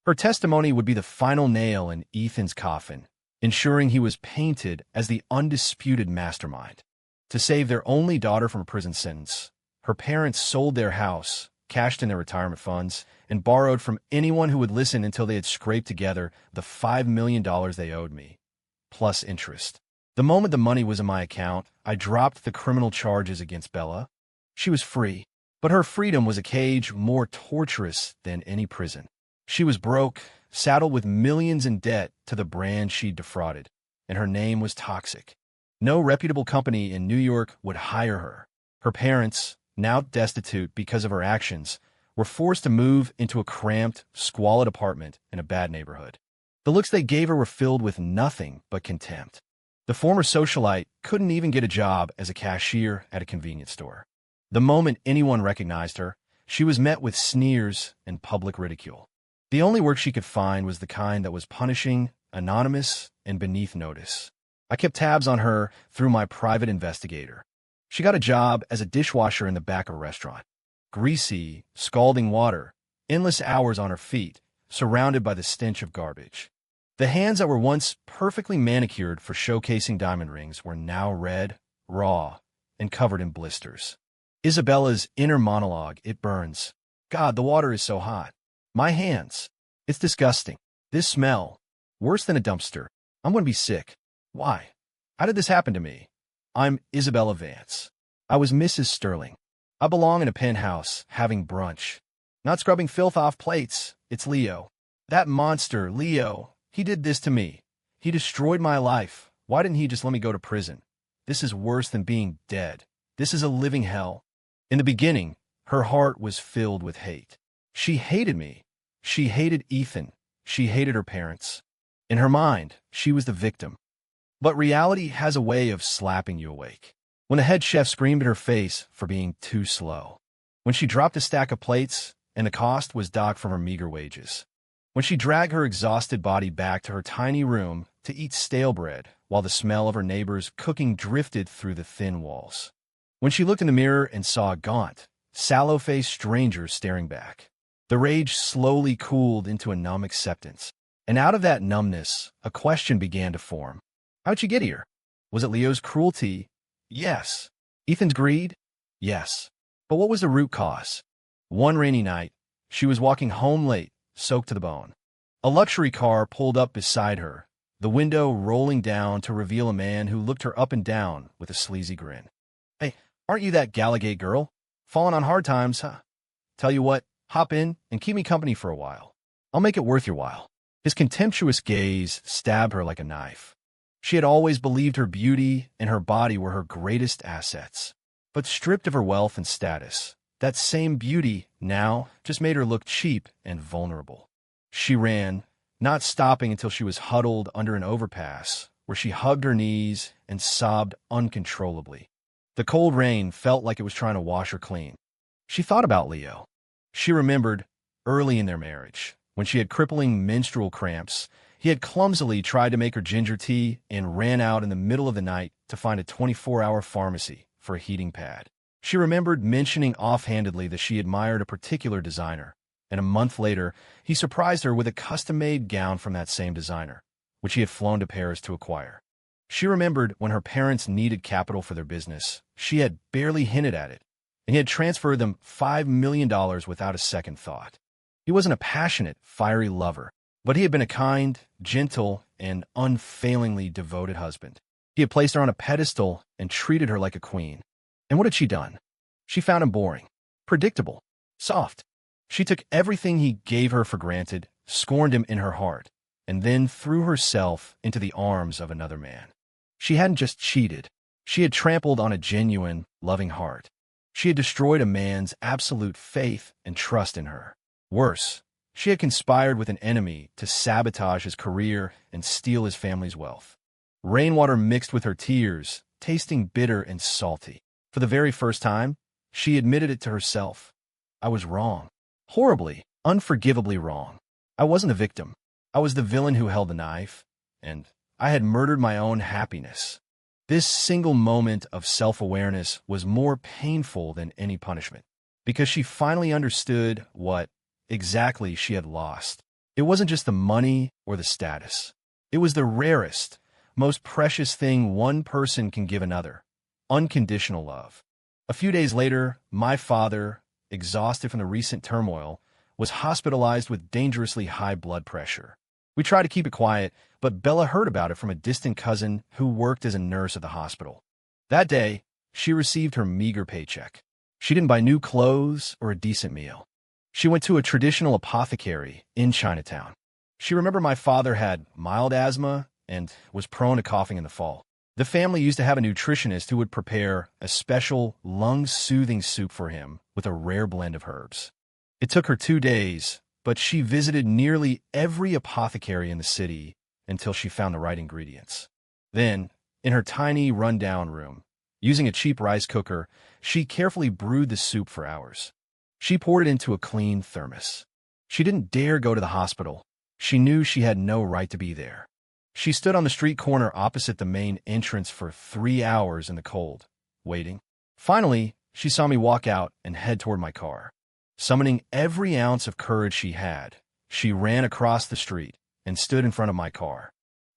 Her testimony would be the final nail in Ethan's coffin, ensuring he was painted as the undisputed mastermind. To save their only daughter from a prison sentence, her parents sold their house, cashed in their retirement funds, and borrowed from anyone who would listen until they had scraped together the $5 million they owed me, plus interest. The moment the money was in my account, I dropped the criminal charges against Bella. She was free, but her freedom was a cage more torturous than any prison. She was broke, saddled with millions in debt to the brand she'd defrauded, and her name was toxic. No reputable company in New York would hire her. Her parents, now destitute because of her actions, were forced to move into a cramped, squalid apartment in a bad neighborhood. The looks they gave her were filled with nothing but contempt. The former socialite couldn't even get a job as a cashier at a convenience store. The moment anyone recognized her, she was met with sneers and public ridicule. The only work she could find was the kind that was punishing, anonymous, and beneath notice. I kept tabs on her through my private investigator. She got a job as a dishwasher in the back of a restaurant. Greasy, scalding water, endless hours on her feet, surrounded by the stench of garbage. The hands that were once perfectly manicured for showcasing diamond rings were now red, raw, and covered in blisters. Isabella's inner monologue, "It burns. God, the water is so hot. My hands. It's disgusting. This smell. Worse than a dumpster. I'm going to be sick. Why? How did this happen to me? I'm Isabella Vance. I was Mrs. Sterling. I belong in a penthouse, having brunch. Not scrubbing filth off plates. It's Leo. That monster, Leo. He did this to me. He destroyed my life. Why didn't he just let me go to prison? This is worse than being dead. This is a living hell." In the beginning, her heart was filled with hate. She hated me. She hated Ethan. She hated her parents. In her mind, she was the victim. But reality has a way of slapping you awake. When the head chef screamed at her face for being too slow. When she dropped a stack of plates, and the cost was docked from her meager wages. When she dragged her exhausted body back to her tiny room to eat stale bread while the smell of her neighbor's cooking drifted through the thin walls. When she looked in the mirror and saw a gaunt, sallow-faced stranger staring back. The rage slowly cooled into a numb acceptance. And out of that numbness, a question began to form. How'd she get here? Was it Leo's cruelty? Yes. Ethan's greed? Yes. But what was the root cause? One rainy night, she was walking home late, soaked to the bone. A luxury car pulled up beside her, the window rolling down to reveal a man who looked her up and down with a sleazy grin. "Hey, aren't you that Gallagher girl? Falling on hard times, huh? Tell you what, hop in and keep me company for a while. I'll make it worth your while." His contemptuous gaze stabbed her like a knife. She had always believed her beauty and her body were her greatest assets. But stripped of her wealth and status, that same beauty now just made her look cheap and vulnerable. She ran, not stopping until she was huddled under an overpass, where she hugged her knees and sobbed uncontrollably. The cold rain felt like it was trying to wash her clean. She thought about Leo. She remembered, early in their marriage, when she had crippling menstrual cramps, he had clumsily tried to make her ginger tea and ran out in the middle of the night to find a 24-hour pharmacy for a heating pad. She remembered mentioning offhandedly that she admired a particular designer, and a month later, he surprised her with a custom-made gown from that same designer, which he had flown to Paris to acquire. She remembered when her parents needed capital for their business, she had barely hinted at it, and he had transferred them $5 million without a second thought. He wasn't a passionate, fiery lover, but he had been a kind, gentle, and unfailingly devoted husband. He had placed her on a pedestal and treated her like a queen. And what had she done? She found him boring, predictable, soft. She took everything he gave her for granted, scorned him in her heart, and then threw herself into the arms of another man. She hadn't just cheated. She had trampled on a genuine, loving heart. She had destroyed a man's absolute faith and trust in her. Worse, she had conspired with an enemy to sabotage his career and steal his family's wealth. Rainwater mixed with her tears, tasting bitter and salty. For the very first time, she admitted it to herself. I was wrong. Horribly, unforgivably wrong. I wasn't a victim. I was the villain who held the knife, and I had murdered my own happiness. This single moment of self-awareness was more painful than any punishment, because she finally understood what exactly she had lost. It wasn't just the money or the status. It was the rarest, most precious thing one person can give another: unconditional love. A few days later, my father, exhausted from the recent turmoil, was hospitalized with dangerously high blood pressure. We tried to keep it quiet, but Bella heard about it from a distant cousin who worked as a nurse at the hospital. That day, she received her meager paycheck. She didn't buy new clothes or a decent meal. She went to a traditional apothecary in Chinatown. She remembered my father had mild asthma and was prone to coughing in the fall. The family used to have a nutritionist who would prepare a special lung-soothing soup for him with a rare blend of herbs. It took her 2 days, but she visited nearly every apothecary in the city until she found the right ingredients. Then, in her tiny, run-down room, using a cheap rice cooker, she carefully brewed the soup for hours. She poured it into a clean thermos. She didn't dare go to the hospital. She knew she had no right to be there. She stood on the street corner opposite the main entrance for 3 hours in the cold, waiting. Finally, she saw me walk out and head toward my car. Summoning every ounce of courage she had, she ran across the street and stood in front of my car.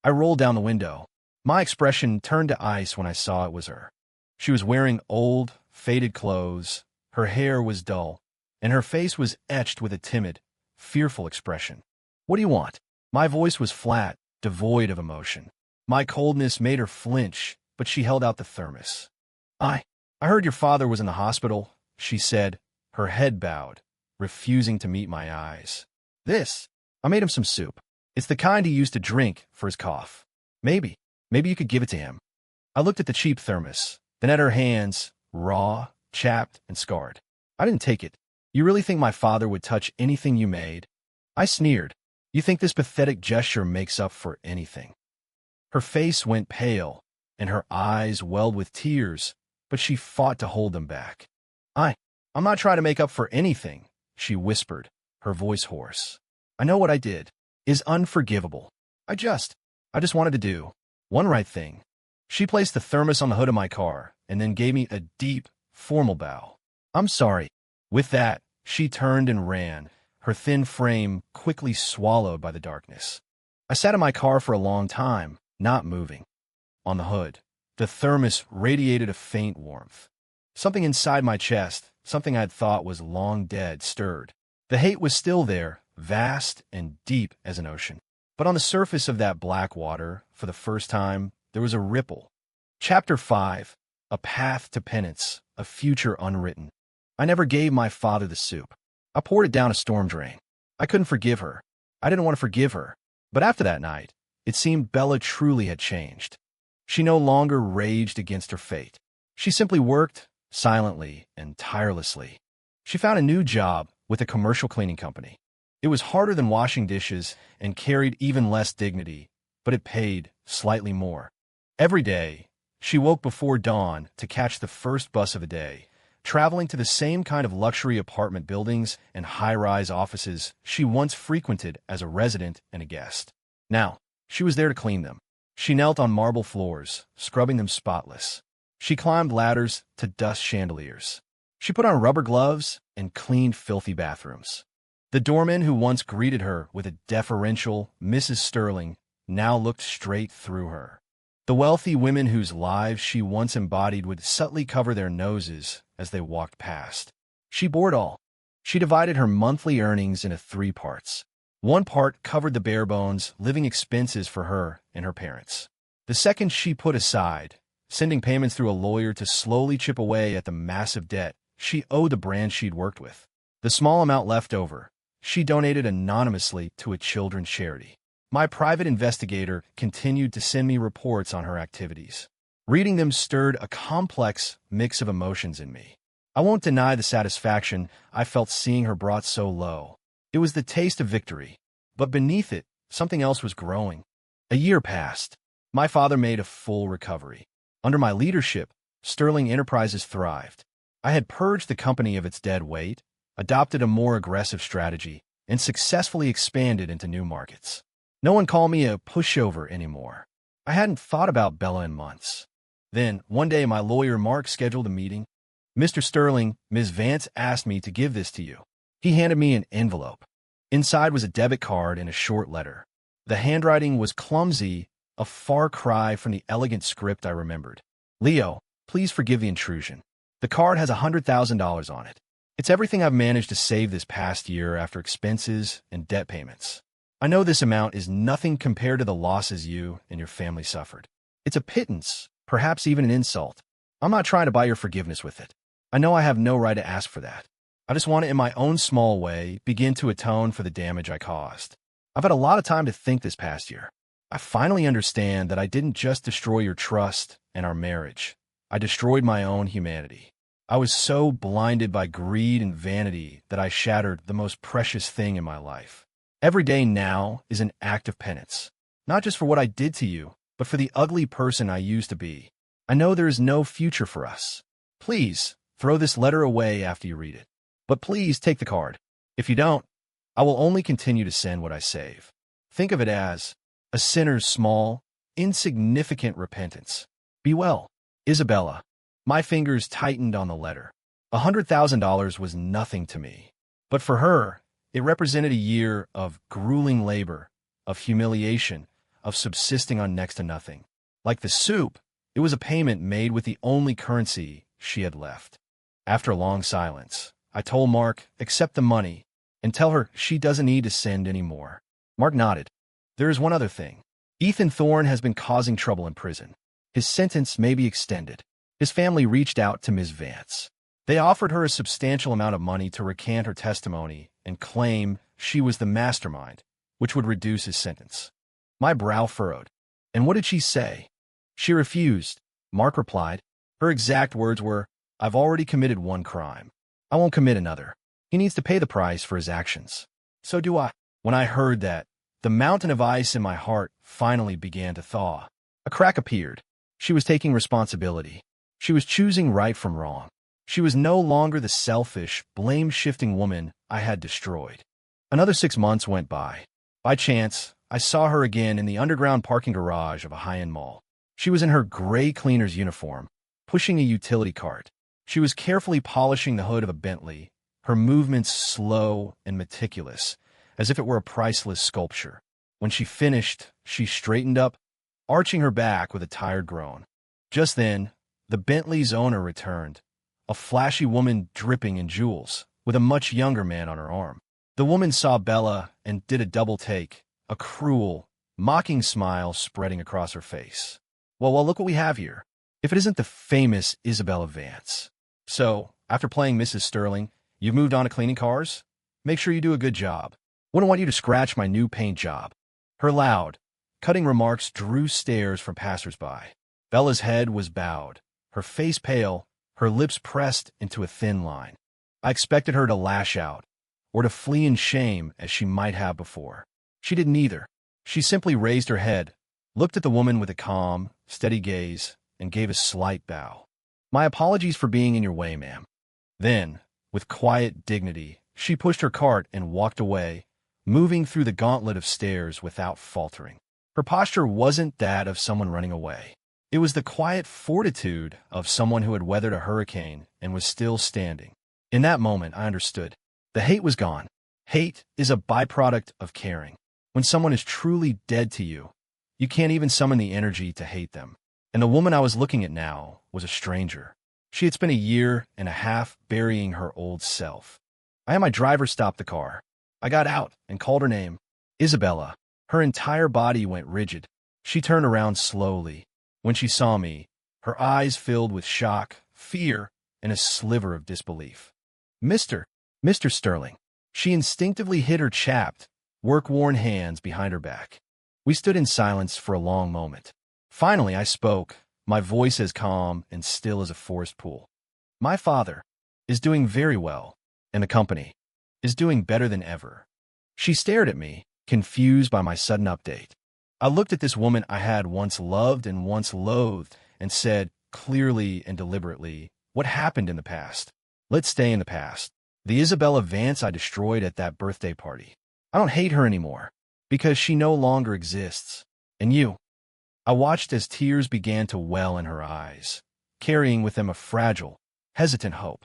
I rolled down the window. My expression turned to ice when I saw it was her. She was wearing old, faded clothes, her hair was dull, and her face was etched with a timid, fearful expression. "What do you want?" My voice was flat, devoid of emotion. My coldness made her flinch, but she held out the thermos. I heard your father was in the hospital," she said, her head bowed, refusing to meet my eyes. I made him some soup. It's the kind he used to drink for his cough. Maybe you could give it to him." I looked at the cheap thermos, then at her hands, raw, chapped, and scarred. I didn't take it. "You really think my father would touch anything you made?" I sneered. "You think this pathetic gesture makes up for anything?" Her face went pale, and her eyes welled with tears, but she fought to hold them back. I'm not trying to make up for anything," she whispered, her voice hoarse. "I know what I did is unforgivable. I just wanted to do one right thing." She placed the thermos on the hood of my car and then gave me a deep, formal bow. "I'm sorry." With that, she turned and ran, her thin frame quickly swallowed by the darkness. I sat in my car for a long time, not moving. On the hood, the thermos radiated a faint warmth. Something inside my chest, something I'd thought was long dead, stirred. The hate was still there, vast and deep as an ocean. But on the surface of that black water, for the first time, there was a ripple. Chapter 5. A Path to Penance, a Future Unwritten. I never gave my father the soup. I poured it down a storm drain. I couldn't forgive her. I didn't want to forgive her. But after that night, it seemed Bella truly had changed. She no longer raged against her fate. She simply worked, silently and tirelessly. She found a new job with a commercial cleaning company. It was harder than washing dishes and carried even less dignity, but it paid slightly more. Every day, she woke before dawn to catch the first bus of the day, traveling to the same kind of luxury apartment buildings and high-rise offices she once frequented as a resident and a guest. Now, she was there to clean them. She knelt on marble floors, scrubbing them spotless. She climbed ladders to dust chandeliers. She put on rubber gloves and cleaned filthy bathrooms. The doorman who once greeted her with a deferential Mrs. Sterling now looked straight through her. The wealthy women whose lives she once embodied would subtly cover their noses as they walked past. She bore it all. She divided her monthly earnings into 3 parts. One part covered the bare-bones living expenses for her and her parents. The second she put aside, sending payments through a lawyer to slowly chip away at the massive debt she owed the brand she'd worked with. The small amount left over, she donated anonymously to a children's charity. My private investigator continued to send me reports on her activities. Reading them stirred a complex mix of emotions in me. I won't deny the satisfaction I felt seeing her brought so low. It was the taste of victory, but beneath it, something else was growing. A year passed. My father made a full recovery. Under my leadership, Sterling Enterprises thrived. I had purged the company of its dead weight, adopted a more aggressive strategy, and successfully expanded into new markets. No one called me a pushover anymore. I hadn't thought about Bella in months. Then, one day, my lawyer Mark scheduled a meeting. "Mr. Sterling, Ms. Vance asked me to give this to you." He handed me an envelope. Inside was a debit card and a short letter. The handwriting was clumsy, a far cry from the elegant script I remembered. "Leo, please forgive the intrusion. The card has $100,000 on it. It's everything I've managed to save this past year after expenses and debt payments. I know this amount is nothing compared to the losses you and your family suffered. It's a pittance, perhaps even an insult. I'm not trying to buy your forgiveness with it. I know I have no right to ask for that. I just want to, in my own small way, begin to atone for the damage I caused. I've had a lot of time to think this past year. I finally understand that I didn't just destroy your trust and our marriage. I destroyed my own humanity. I was so blinded by greed and vanity that I shattered the most precious thing in my life. Every day now is an act of penance, not just for what I did to you, but for the ugly person I used to be. I know there is no future for us. Please throw this letter away after you read it. But please take the card. If you don't, I will only continue to send what I save. Think of it as a sinner's small, insignificant repentance. Be well, Isabella." My fingers tightened on the letter. $100,000 was nothing to me. But for her, it represented a year of grueling labor, of humiliation, of subsisting on next to nothing. Like the soup, it was a payment made with the only currency she had left. After a long silence, I told Mark, "Accept the money, and tell her she doesn't need to send any more." Mark nodded. "There is one other thing. Ethan Thorne has been causing trouble in prison. His sentence may be extended." His family reached out to Ms. Vance. They offered her a substantial amount of money to recant her testimony and claim she was the mastermind, which would reduce his sentence. My brow furrowed. "And what did she say?" "She refused," Mark replied. Her exact words were, "I've already committed one crime. I won't commit another. He needs to pay the price for his actions. So do I." When I heard that, the mountain of ice in my heart finally began to thaw. A crack appeared. She was taking responsibility. She was choosing right from wrong. She was no longer the selfish, blame-shifting woman I had destroyed. Another 6 months went by. By chance, I saw her again in the underground parking garage of a high-end mall. She was in her gray cleaner's uniform, pushing a utility cart. She was carefully polishing the hood of a Bentley, her movements slow and meticulous, as if it were a priceless sculpture. When she finished, she straightened up, arching her back with a tired groan. Just then, the Bentley's owner returned, a flashy woman dripping in jewels, with a much younger man on her arm. The woman saw Bella and did a double take, a cruel, mocking smile spreading across her face. Well, look what we have here. If it isn't the famous Isabella Vance. So, after playing Mrs. Sterling, you've moved on to cleaning cars? Make sure you do a good job. Wouldn't want you to scratch my new paint job. Her loud, cutting remarks drew stares from passers-by. Bella's head was bowed, her face pale, her lips pressed into a thin line. I expected her to lash out, or to flee in shame as she might have before. She did neither. She simply raised her head, looked at the woman with a calm, steady gaze, and gave a slight bow. My apologies for being in your way, ma'am. Then, with quiet dignity, she pushed her cart and walked away, moving through the gauntlet of stairs without faltering. Her posture wasn't that of someone running away. It was the quiet fortitude of someone who had weathered a hurricane and was still standing. In that moment, I understood. The hate was gone. Hate is a byproduct of caring. When someone is truly dead to you, you can't even summon the energy to hate them. And the woman I was looking at now was a stranger. She had spent 1.5 years burying her old self. I had my driver stop the car. I got out and called her name. Isabella. Her entire body went rigid. She turned around slowly. When she saw me, her eyes filled with shock, fear, and a sliver of disbelief. Mr. Sterling. She instinctively hid her chapped, work-worn hands behind her back. We stood in silence for a long moment. Finally, I spoke, my voice as calm and still as a forest pool. My father is doing very well, and the company is doing better than ever. She stared at me, confused by my sudden update. I looked at this woman I had once loved and once loathed and said, clearly and deliberately, what happened in the past? Let's stay in the past. The Isabella Vance I destroyed at that birthday party. I don't hate her anymore, because she no longer exists. And you? I watched as tears began to well in her eyes, carrying with them a fragile, hesitant hope.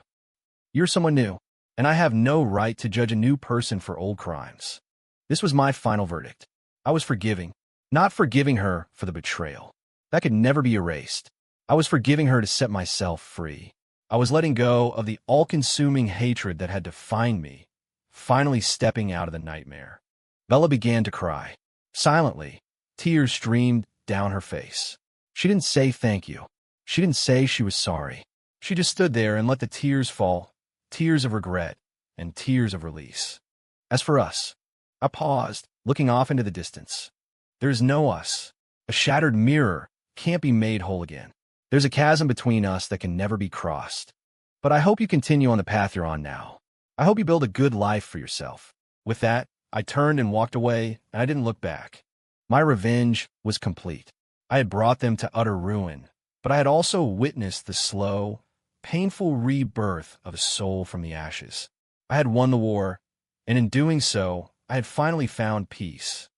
You're someone new, and I have no right to judge a new person for old crimes. This was my final verdict. I was forgiving, not forgiving her for the betrayal. That could never be erased. I was forgiving her to set myself free. I was letting go of the all-consuming hatred that had defined me, finally stepping out of the nightmare. Bella began to cry. Silently, tears streamed down her face. She didn't say thank you. She didn't say she was sorry. She just stood there and let the tears fall, tears of regret and tears of release. As for us, I paused, looking off into the distance. There is no us. A shattered mirror can't be made whole again. There's a chasm between us that can never be crossed. But I hope you continue on the path you're on now. I hope you build a good life for yourself. With that, I turned and walked away, and I didn't look back. My revenge was complete. I had brought them to utter ruin, but I had also witnessed the slow, painful rebirth of a soul from the ashes. I had won the war, and in doing so, I had finally found peace.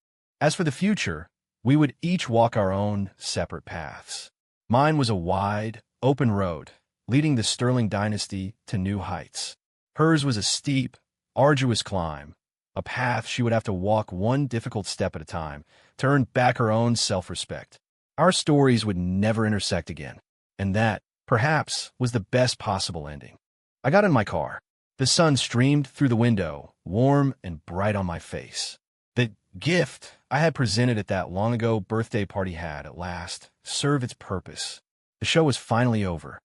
As for the future, we would each walk our own separate paths. Mine was a wide, open road, leading the Sterling dynasty to new heights. Hers was a steep, arduous climb, a path she would have to walk one difficult step at a time to earn back her own self-respect. Our stories would never intersect again, and that, perhaps, was the best possible ending. I got in my car. The sun streamed through the window, warm and bright on my face. The gift I had presented at that long-ago birthday party had, at last, served its purpose. The show was finally over,